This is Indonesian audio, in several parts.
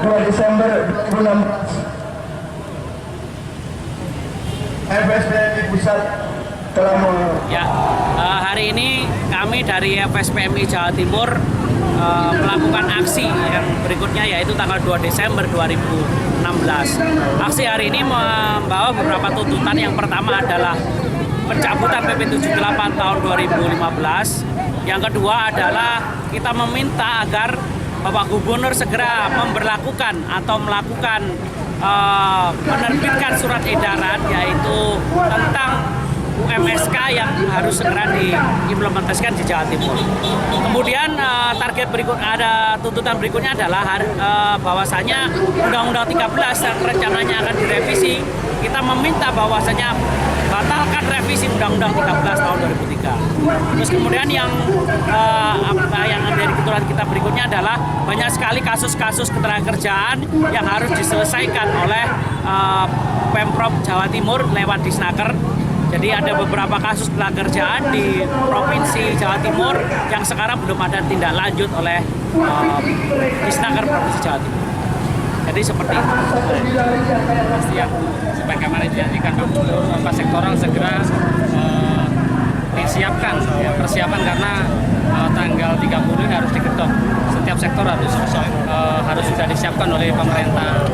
2 Desember 2016. FSPMI Pusat telah hari ini kami dari FSPMI Jawa Timur melakukan aksi yang berikutnya, yaitu tanggal 2 Desember 2016. Aksi hari ini membawa beberapa tuntutan. Yang pertama adalah pencabutan PP 78 tahun 2015. Yang kedua adalah kita meminta agar Bapak Gubernur segera memberlakukan atau melakukan menerbitkan surat edaran, yaitu tentang UMSK yang harus segera diimplementasikan di Jawa Timur. Kemudian tuntutan berikutnya adalah bahwasanya Undang-Undang 13 yang rencananya akan direvisi. Kita meminta bahwasanya batalkan revisi Undang-Undang 13 tahun 2003. Terus kemudian yang dari tuntutan kita berikutnya adalah banyak sekali kasus-kasus ketenagakerjaan yang harus diselesaikan oleh Pemprov Jawa Timur lewat Disnaker. Jadi ada beberapa kasus ketenagakerjaan di Provinsi Jawa Timur yang sekarang belum ada tindak lanjut oleh Disnaker Provinsi Jawa Timur. Jadi seperti itu. Yang sebagaimana dijanjikan Pak sektoral segera disiapkan persiapan, karena tanggal 30 ini harus diketok. Setiap sektor harus sudah disiapkan oleh pemerintah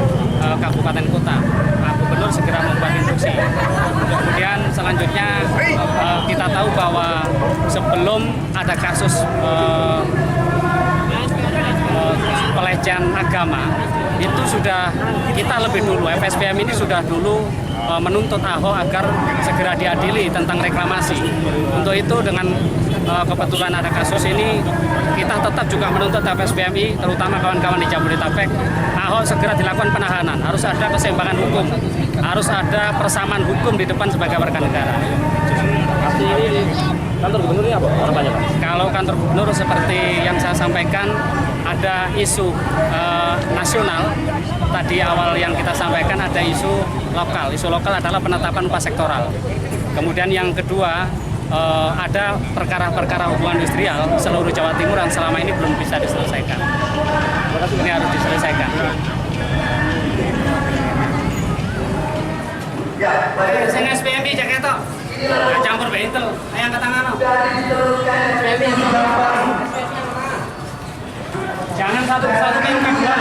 kabupaten kota. Pak Gubernur segera membuat instruksi. Kemudian selanjutnya kita tahu bahwa sebelum ada kasus pelecehan agama, itu sudah kita lebih dulu, FSPM ini sudah dulu menuntut Ahok agar segera diadili tentang reklamasi. Untuk itu dengan kebetulan ada kasus ini, kita tetap juga menuntut FSPMI, terutama kawan-kawan di Jabodetabek, Ahok segera dilakukan penahanan. Harus ada keseimbangan hukum, harus ada persamaan hukum di depan sebagai warga negara. Pasti ini kantor gubernur ini apa harapannya, Pak? Kalau kantor gubernur seperti yang saya sampaikan, ada isu nasional. Tadi awal yang kita sampaikan ada isu lokal. Isu lokal adalah penetapan upah sektoral. Kemudian yang kedua, ada perkara-perkara hubungan industrial seluruh Jawa Timur yang selama ini belum bisa diselesaikan. Ini harus diselesaikan. Sing SPMI Jakarta. Campur bentel. Ayo angkat tangan. Jangan satu-satu minta ya.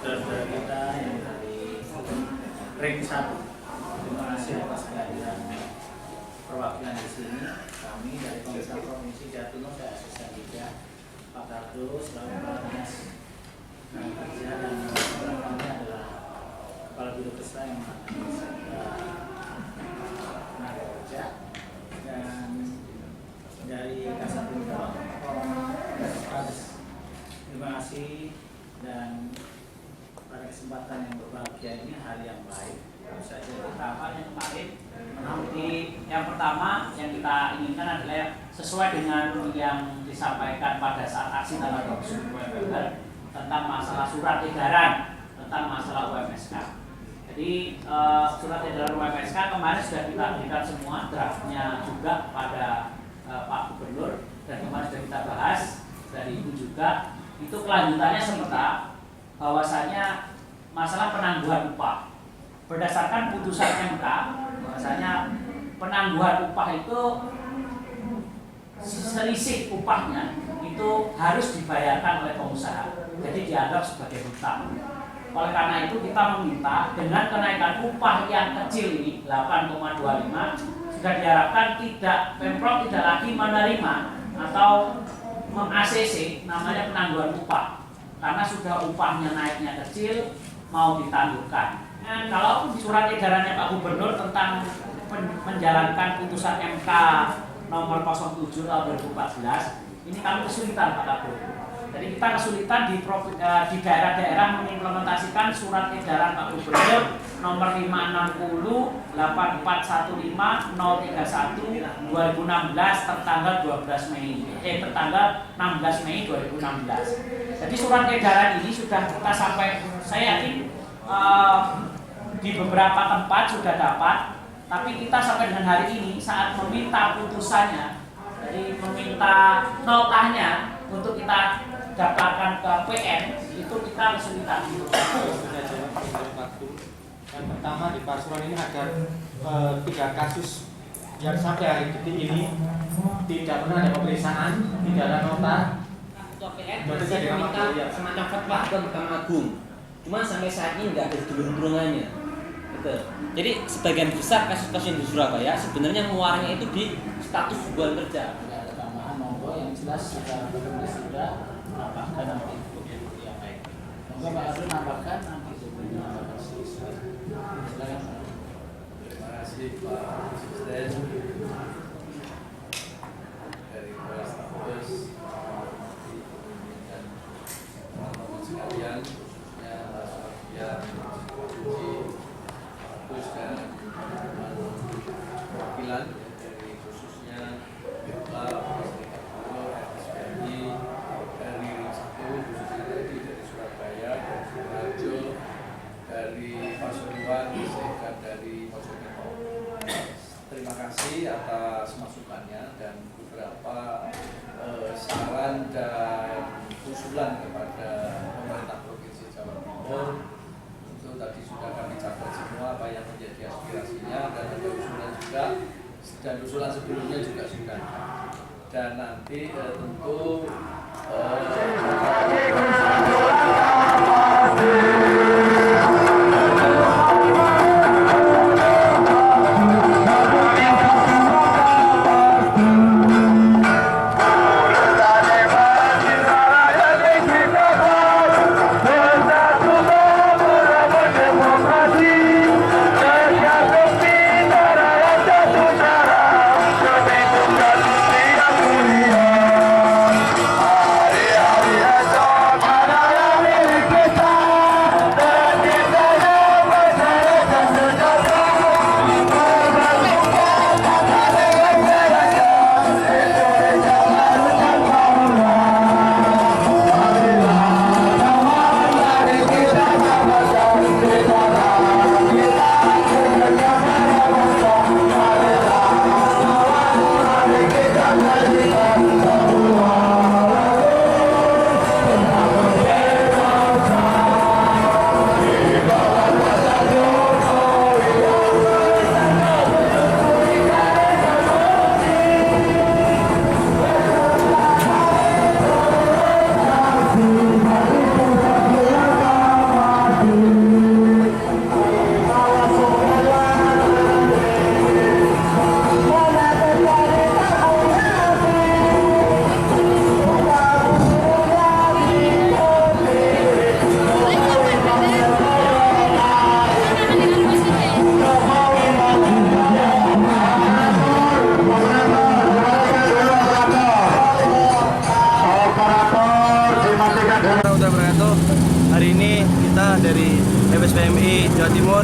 Saudara kita yang dari ring 1, terima kasih atas kehadiran perwakilan di sini. Kami dari Pemerintah Provinsi Jawa Timur dan asisten juga Pak Kardus, Bapak Dinas Kerja, dan kami adalah Kepala Biro Kesra yang menangani tenaga kerja, dan dari Kasat Bintang. Terima kasih, dan pada kesempatan yang berbahagia ini hari yang baik. Saja pertama yang kemarin, yang pertama yang kita inginkan adalah sesuai dengan yang disampaikan pada saat aksi tanggal 20 November tentang masalah surat edaran tentang masalah UMSK. Jadi surat edaran UMSK kemarin sudah kita berikan semua draftnya juga pada Pak Gubernur, dan kemarin sudah kita bahas dari Ibu juga. Itu kelanjutannya seperti bahwasanya masalah penangguhan upah berdasarkan putusan MK, bahwasanya penangguhan upah itu selisih upahnya itu harus dibayarkan oleh pengusaha, jadi dianggap sebagai hutang. Oleh karena itu kita meminta dengan kenaikan upah yang kecil ini 8,25, sudah diharapkan Pemprov tidak lagi menerima atau meng-ACC namanya penangguhan upah, karena sudah upahnya naiknya kecil mau ditangguhkan. Dan kalau surat edarannya Pak Gubernur tentang menjalankan putusan MK nomor 07 tahun 2014, ini kami kesulitan Pak Kabur. Jadi kita kesulitan di daerah-daerah mengimplementasikan surat edaran Pak Gubernur nomor 560 8415 031 2016 tertanggal 12 Mei tertanggal 16 Mei 2016. Jadi surat edaran ini sudah kita sampai, saya yakin di beberapa tempat sudah dapat, Tapi kita sampai dengan hari ini saat meminta putusannya, jadi meminta notanya untuk kita daftarkan ke PN, itu kita kesulitan. Yang pertama di Pasuruan ini ada 3 kasus yang sampai hari detik ini tidak pernah ada pemeriksaan, tidak ada nota. Ketua PN masih meminta semacam fatwa ke Mahkamah Agung. Cuma sampai saat ini nggak ada durung-durungannya. Gitu. Jadi sebagian besar kasus-kasus yang di Surabaya sebenarnya muaranya itu di status hubungan kerja. Tidak ada tambahan monggo yang jelas secara benar sudah menambahkan nanti yang baik. Monggo Pak Arun nambahkan nanti sebelumnya nambahkan silakan. Terima kasih Pak Asisten dari Polrestabes dan teman-teman sekalian yang bagus dan perwakilan dari khususnya Bapak FSPMI dari Ring 1 khususnya dari Surabaya, dari Sidoarjo, dari Pasuruan, sehingga dari Mojokerto. Terima kasih atas masukannya dan beberapa saran dan usulan kepada pemerintah Provinsi Jawa Timur. Itu tadi sudah kami catat semua apa yang menjadi aspirasinya, dan ada usulan juga, dan usulan sebelumnya juga sudah. Dan nanti tentu hari ini kita dari FSPMI Jawa Timur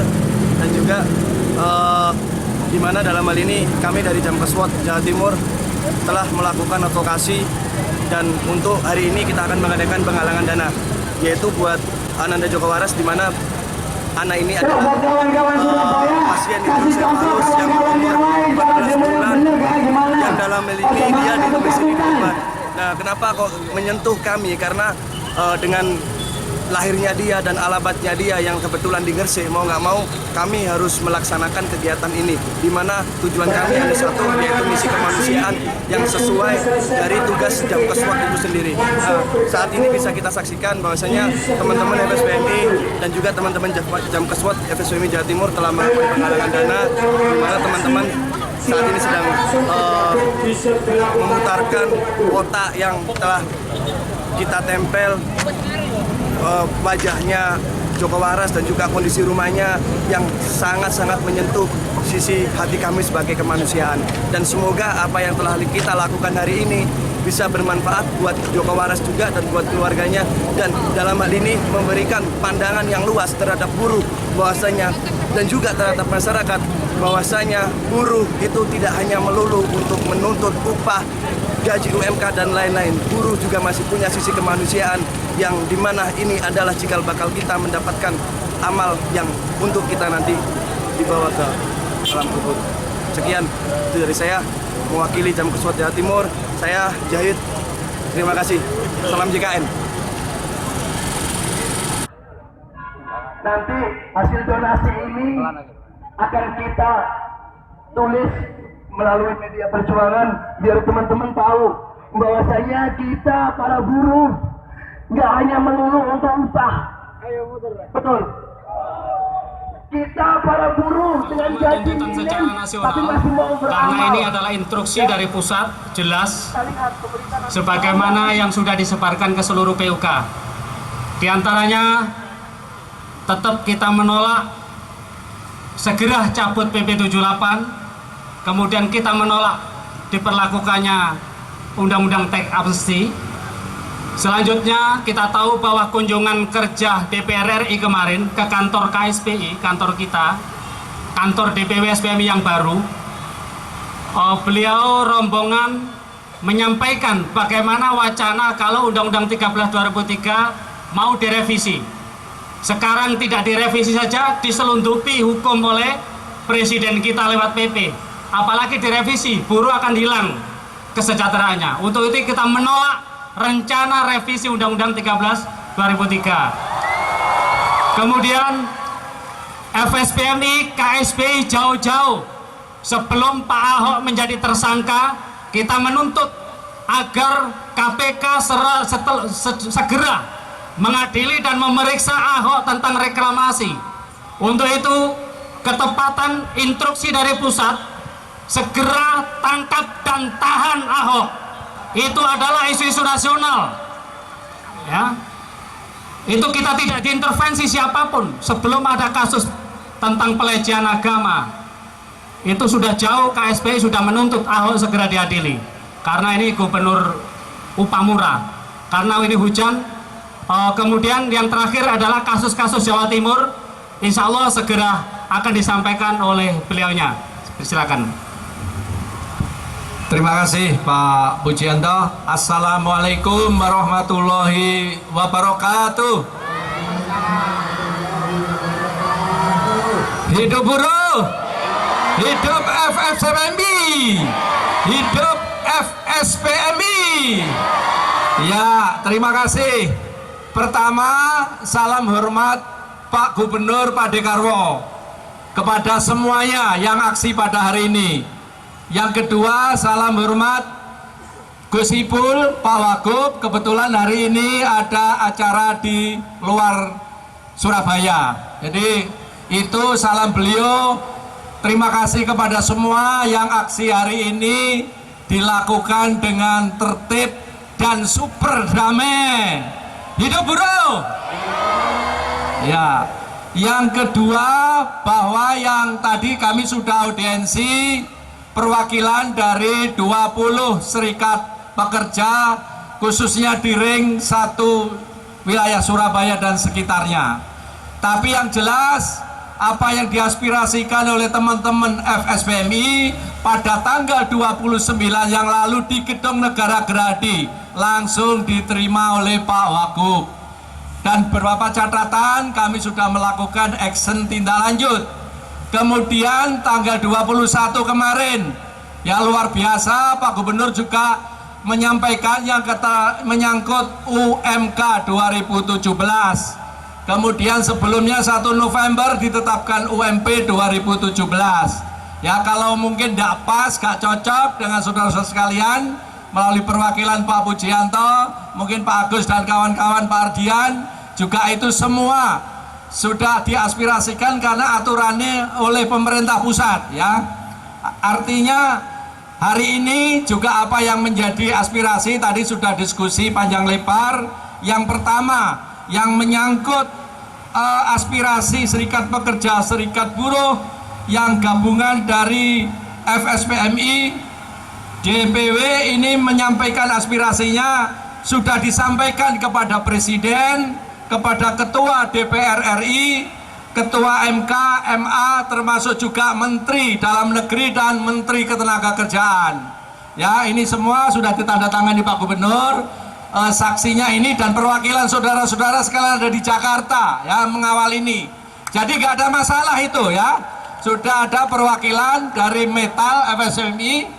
dan juga di mana dalam hal ini kami dari Jamkeswot Jawa Timur telah melakukan advokasi, dan untuk hari ini kita akan mengadakan penggalangan dana, yaitu buat Ananda Joko Waras, di mana anak ini adalah pasien hidrosefalus yang berumur 14 bulan yang dalam hal ini dia di domisili di rumah. Nah, kenapa kok menyentuh kami? Karena dengan lahirnya dia dan alamatnya dia yang kebetulan di Gresik, mau nggak mau kami harus melaksanakan kegiatan ini, di mana tujuan kami ada satu, yaitu misi kemanusiaan yang sesuai dari tugas Jamkeswot itu sendiri. Saat ini bisa kita saksikan bahwasanya teman-teman FSPMI dan juga teman-teman Jamkeswot FSPMI Jawa Timur telah melakukan penggalangan dana, di mana teman-teman saat ini sedang memutarkan kotak yang telah kita tempel wajahnya Joko Waras dan juga kondisi rumahnya yang sangat-sangat menyentuh sisi hati kami sebagai kemanusiaan. Dan semoga apa yang telah kita lakukan hari ini bisa bermanfaat buat Joko Waras juga dan buat keluarganya, dan dalam hal ini memberikan pandangan yang luas terhadap buruh bahwasanya, dan juga terhadap masyarakat bahwasanya buruh itu tidak hanya melulu untuk menuntut upah, gaji UMK dan lain-lain. Buruh juga masih punya sisi kemanusiaan yang dimana ini adalah cikal bakal kita mendapatkan amal yang untuk kita nanti dibawa ke salam kubur. Sekian itu dari saya, mewakili Jamkeswot Jawa Timur, saya Jahid. Terima kasih. Salam JKN. Nanti hasil donasi ini akan kita tulis melalui media perjuangan biar teman-teman tahu bahwasanya kita para buruh nggak hanya melulu untuk upah. Betul. Kita para buruh dengan gaji minim tapi masih mau beramal. Karena ini adalah instruksi dari pusat, jelas sebagaimana yang sudah disebarkan ke seluruh PUK. Di antaranya tetap kita menolak segera cabut PP 78, kemudian kita menolak diperlakukannya Undang-Undang Teks Amnesty. Selanjutnya kita tahu bahwa kunjungan kerja DPR RI kemarin ke kantor KSPI, kantor kita, kantor DPW SPMI yang baru, beliau rombongan menyampaikan bagaimana wacana kalau Undang-Undang 13 2003 mau direvisi. Sekarang tidak direvisi saja, diselundupi hukum oleh presiden kita lewat PP. Apalagi direvisi, buruh akan hilang kesejahteraannya. Untuk itu kita menolak rencana revisi Undang-Undang 13 2003. Kemudian FSPMI, KSPI jauh-jauh sebelum Pak Ahok menjadi tersangka, kita menuntut agar KPK segera mengadili dan memeriksa Ahok tentang reklamasi. Untuk itu, ketepatan instruksi dari pusat, segera tangkap dan tahan Ahok. Itu adalah isu-isu nasional, ya. Itu kita tidak diintervensi siapapun sebelum ada kasus tentang pelecehan agama. Itu sudah jauh KSPI sudah menuntut Ahok segera diadili. Karena ini gubernur upah murah. Karena ini hujan. Kemudian yang terakhir adalah kasus-kasus Jawa Timur. Insya Allah segera akan disampaikan oleh beliaunya. Silakan. Terima kasih Pak Pujianto. Assalamualaikum warahmatullahi wabarakatuh. Hidup buruh, hidup FSPMI, hidup FSPMI. Ya, terima kasih. Pertama, salam hormat Pak Gubernur Pak Dekarwo kepada semuanya yang aksi pada hari ini. Yang kedua, salam hormat Gus Ipul, Pak Wagub. Kebetulan hari ini ada acara di luar Surabaya. Jadi itu salam beliau. Terima kasih kepada semua yang aksi hari ini dilakukan dengan tertib dan super damai. Hidup buruh. Ya. Yang kedua, bahwa yang tadi kami sudah audiensi perwakilan dari 20 serikat pekerja khususnya di ring 1 wilayah Surabaya dan sekitarnya. Tapi yang jelas apa yang diaspirasikan oleh teman-teman FSPMI pada tanggal 29 yang lalu di Gedung Negara Gerahadi langsung diterima oleh Pak Wagub. Dan beberapa catatan kami sudah melakukan action tindak lanjut. Kemudian tanggal 21 kemarin, ya luar biasa, Pak Gubernur juga menyampaikan yang menyangkut UMK 2017. Kemudian sebelumnya 1 November ditetapkan UMP 2017. Ya kalau mungkin tidak pas, gak cocok dengan saudara-saudara sekalian, melalui perwakilan Pak Pujianto, mungkin Pak Agus dan kawan-kawan Pak Ardian, juga itu semua sudah diaspirasikan karena aturannya oleh pemerintah pusat, ya. Artinya hari ini juga apa yang menjadi aspirasi tadi sudah diskusi panjang lebar. Yang pertama yang menyangkut aspirasi serikat pekerja, serikat buruh yang gabungan dari FSPMI, DPW ini menyampaikan aspirasinya sudah disampaikan kepada Presiden, kepada Ketua DPR RI, Ketua MK, MA, termasuk juga Menteri Dalam Negeri dan Menteri Ketenagakerjaan. Ya, ini semua sudah ditandatangani Pak Gubernur. Saksinya ini dan perwakilan saudara-saudara sekalian ada di Jakarta, ya, mengawal ini. Jadi nggak ada masalah itu, ya. sudah ada perwakilan dari Metal FSMI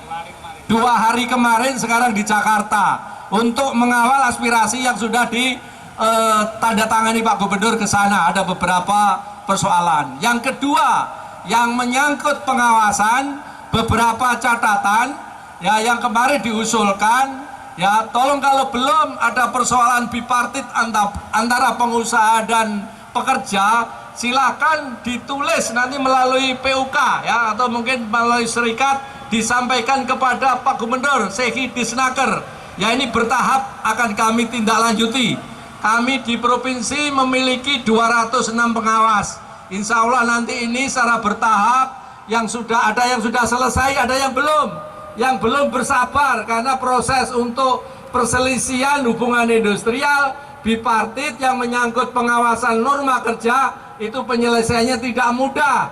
2 hari kemarin sekarang di Jakarta untuk mengawal aspirasi yang sudah ditandatangani Pak Gubernur ke sana. Ada beberapa persoalan. Yang kedua, yang menyangkut pengawasan, beberapa catatan ya yang kemarin diusulkan. Ya, tolong kalau belum ada persoalan bipartit antara pengusaha dan pekerja, silakan ditulis nanti melalui PUK ya, atau mungkin melalui serikat disampaikan kepada Pak Gubernur Seki Disnaker. Ya, ini bertahap akan kami tindak lanjuti. Kami di provinsi memiliki 206 pengawas. Insya Allah nanti ini secara bertahap, yang sudah ada yang sudah selesai, ada yang belum. Yang belum bersabar karena proses untuk perselisihan hubungan industrial bipartit yang menyangkut pengawasan norma kerja itu penyelesaiannya tidak mudah.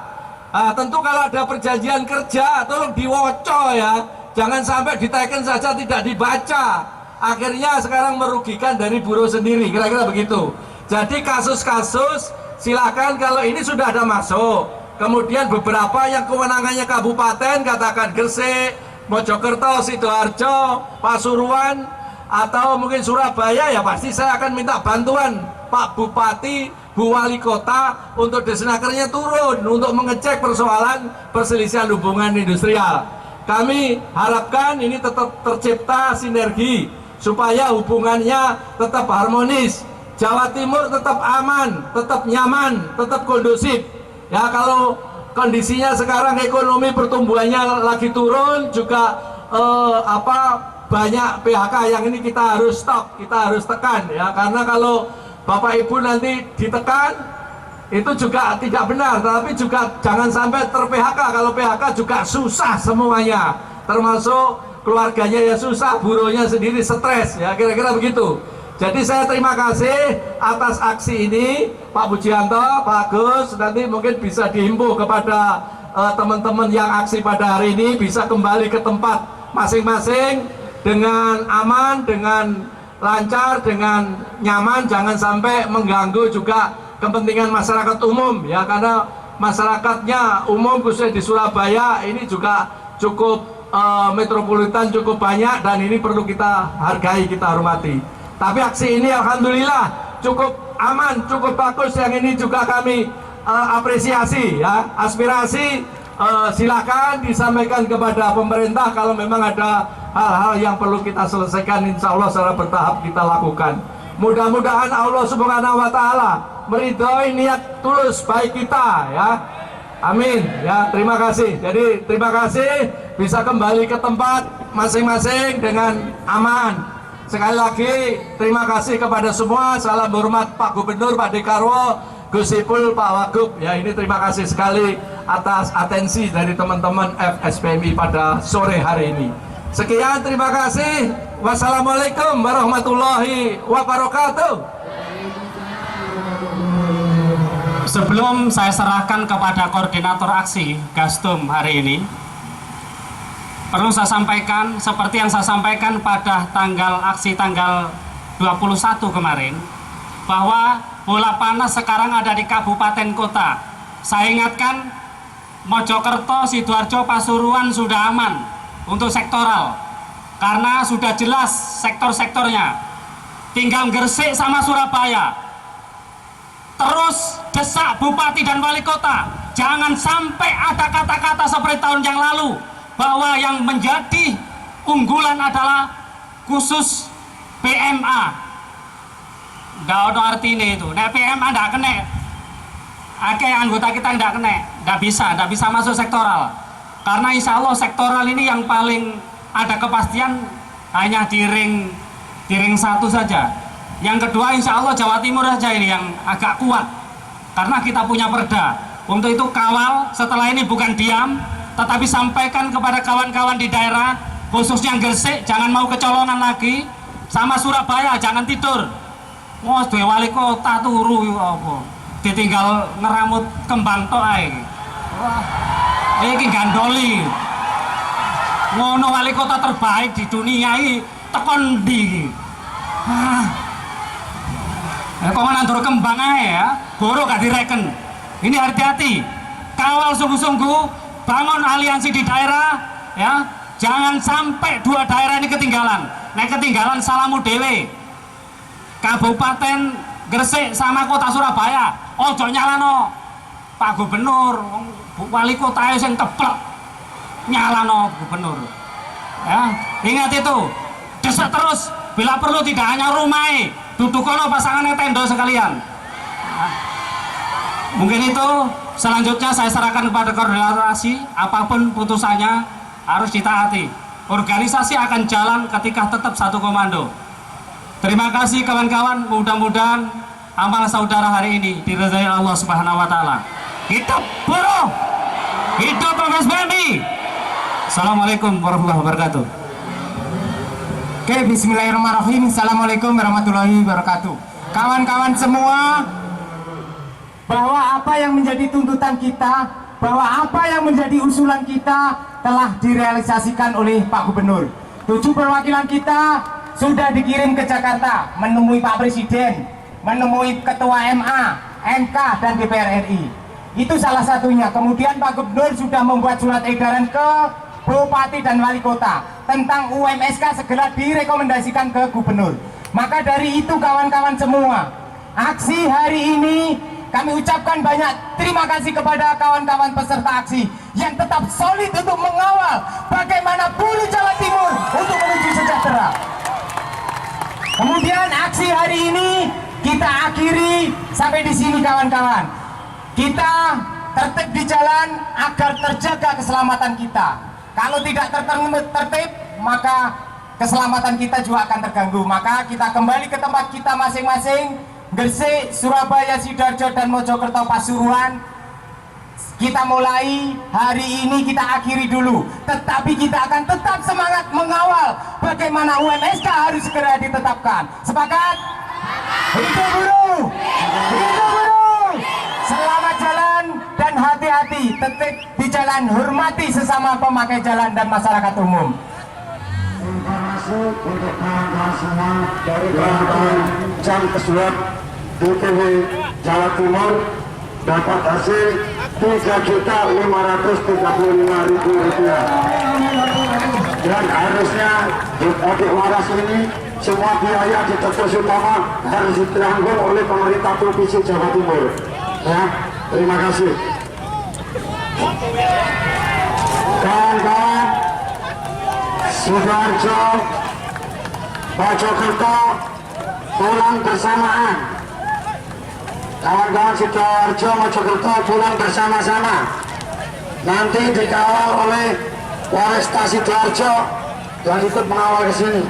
Tentu kalau ada perjanjian kerja tolong diwoco ya, jangan sampai diteken saja tidak dibaca, akhirnya sekarang merugikan dari buruh sendiri, kira-kira begitu. Jadi kasus-kasus silakan kalau ini sudah ada masuk, kemudian beberapa yang kewenangannya kabupaten, katakan Gresik, Mojokerto, Sidoarjo, Pasuruan, atau mungkin Surabaya, ya pasti saya akan minta bantuan Pak Bupati, Bu Wali Kota untuk Disnakernya turun untuk mengecek persoalan perselisihan hubungan industrial. Kami harapkan ini tetap tercipta sinergi supaya hubungannya tetap harmonis, Jawa Timur tetap aman, tetap nyaman, tetap kondusif. Ya, kalau kondisinya sekarang ekonomi pertumbuhannya lagi turun juga banyak PHK yang ini kita harus stop, kita harus tekan ya, karena kalau Bapak Ibu nanti ditekan itu juga tidak benar, tapi juga jangan sampai ter-PHK. Kalau PHK juga susah semuanya, termasuk keluarganya ya susah, buruhnya sendiri stres ya, kira-kira begitu. Jadi saya terima kasih atas aksi ini Pak Pujianto, Pak Agus, nanti mungkin bisa dihimbau kepada teman-teman yang aksi pada hari ini bisa kembali ke tempat masing-masing dengan aman, dengan lancar, dengan nyaman, jangan sampai mengganggu juga kepentingan masyarakat umum ya, karena masyarakatnya umum khususnya di Surabaya ini juga cukup metropolitan, cukup banyak, dan ini perlu kita hargai, kita hormati. Tapi aksi ini alhamdulillah cukup aman, cukup bagus, yang ini juga kami apresiasi ya. Aspirasi silakan disampaikan kepada pemerintah kalau memang ada hal-hal yang perlu kita selesaikan, insya Allah secara bertahap kita lakukan. Mudah-mudahan Allah Subhanahu wa Ta'ala meridhoi niat tulus baik kita ya. Amin ya, terima kasih. Jadi terima kasih, bisa kembali ke tempat masing-masing dengan aman. Sekali lagi terima kasih kepada semua. Salam hormat Pak Gubernur, Pak Dekarwo, Gus Ipul, Pak Wagub. Ya, ini terima kasih sekali atas atensi dari teman-teman FSPMI pada sore hari ini. Sekian, terima kasih. Wassalamualaikum warahmatullahi wabarakatuh. Sebelum saya serahkan kepada koordinator aksi Gastum hari ini, perlu saya sampaikan seperti yang saya sampaikan pada aksi tanggal 21 kemarin, bahwa bola panas sekarang ada di kabupaten kota. Saya ingatkan, Mojokerto, Sidoarjo, Pasuruan sudah aman untuk sektoral karena sudah jelas sektor-sektornya. Tinggal Gresik sama Surabaya. Terus desak Bupati dan Wali Kota, jangan sampai ada kata-kata seperti tahun yang lalu bahwa yang menjadi unggulan adalah khusus PMA. Nggak ada artinya itu. Nah, PMA nggak kena. Anggota kita nggak kena. Nggak bisa masuk sektoral. Karena insya Allah sektoral ini yang paling ada kepastian hanya di ring 1 saja. Yang kedua insya Allah Jawa Timur saja ini yang agak kuat. Karena kita punya perda. Untuk itu kawal, setelah ini bukan diam, tetapi sampaikan kepada kawan-kawan di daerah, khususnya Gresik, jangan mau kecolongan lagi, sama Surabaya jangan tidur. Wah, dua wali kota turu apa? Ditinggal ngeramut kembang tok ae. Wah, iki gandoli. Ngono wali kota terbaik di dunia iki tekon ndi? Kok nandur kembang ae ya? Borok gak direken. Ini hati-hati. kawal sungguh-sungguh, bangun aliansi di daerah, ya. Jangan sampai 2 daerah ini ketinggalan. Nek ketinggalan salamu dewe. Kabupaten Gresik sama Kota Surabaya, ojo nyalano Pak Gubernur, wali kota yang keplek nyalano gubernur. Ya, ingat itu, desak terus. Bila perlu tidak hanya rumai, dudukono pasangannya tendo sekalian. Nah, mungkin itu. Selanjutnya saya serahkan kepada koordinasi. Apapun putusannya harus ditaati. Organisasi akan jalan ketika tetap satu komando. Terima kasih kawan-kawan. Mudah-mudahan amal saudara hari ini diridhai Allah Subhanahu Wa Taala. Hidup buruh, hidup FSBMI. Assalamualaikum warahmatullahi wabarakatuh. Oke, bismillahirrahmanirrahim. Assalamualaikum warahmatullahi wabarakatuh. Kawan-kawan semua, bahwa apa yang menjadi tuntutan kita, bahwa apa yang menjadi usulan kita telah direalisasikan oleh Pak Gubernur. 7 perwakilan kita sudah dikirim ke Jakarta menemui Pak Presiden, menemui Ketua MA, MK, dan DPR RI. Itu salah satunya. Kemudian Pak Gubernur sudah membuat surat edaran ke Bupati dan Wali Kota tentang UMSK segera direkomendasikan ke Gubernur. Maka dari itu kawan-kawan semua, aksi hari ini kami ucapkan banyak terima kasih kepada kawan-kawan peserta aksi yang tetap solid untuk mengawal bagaimana buruh Jawa Timur untuk menuju sejahtera. Kemudian aksi hari ini kita akhiri sampai di sini kawan-kawan. Kita tertib di jalan agar terjaga keselamatan kita. Kalau tidak tertib, maka keselamatan kita juga akan terganggu. Maka kita kembali ke tempat kita masing-masing. Gresik, Surabaya, Sidoarjo, dan Mojokerto, Pasuruan. Kita mulai hari ini, kita akhiri dulu. Tetapi kita akan tetap semangat mengawal bagaimana UMSK harus segera ditetapkan. Sepakat? Hidup buruh! Hidup buruh! Selamat jalan dan hati-hati. Tetap di jalan, hormati sesama pemakai jalan dan masyarakat umum. Informasi untuk kawan-kawan semua dari kawan-kawan Jam Kesuat DPW Jawa Timur dapat hasil Rp3.535.000 dan harusnya di adik waras ini semua biaya di tebus utama harus ditanggung oleh pemerintah Provinsi Jawa Timur. Ya, terima kasih. Kawan-kawan Sidoarjo, Mojokerto pulang bersamaan. Kawan-kawan Sidoarjo, Mojokerto pulang bersama-sama. Nanti dikawal oleh Polresta Sidoarjo yang ikut mengawal ke sini.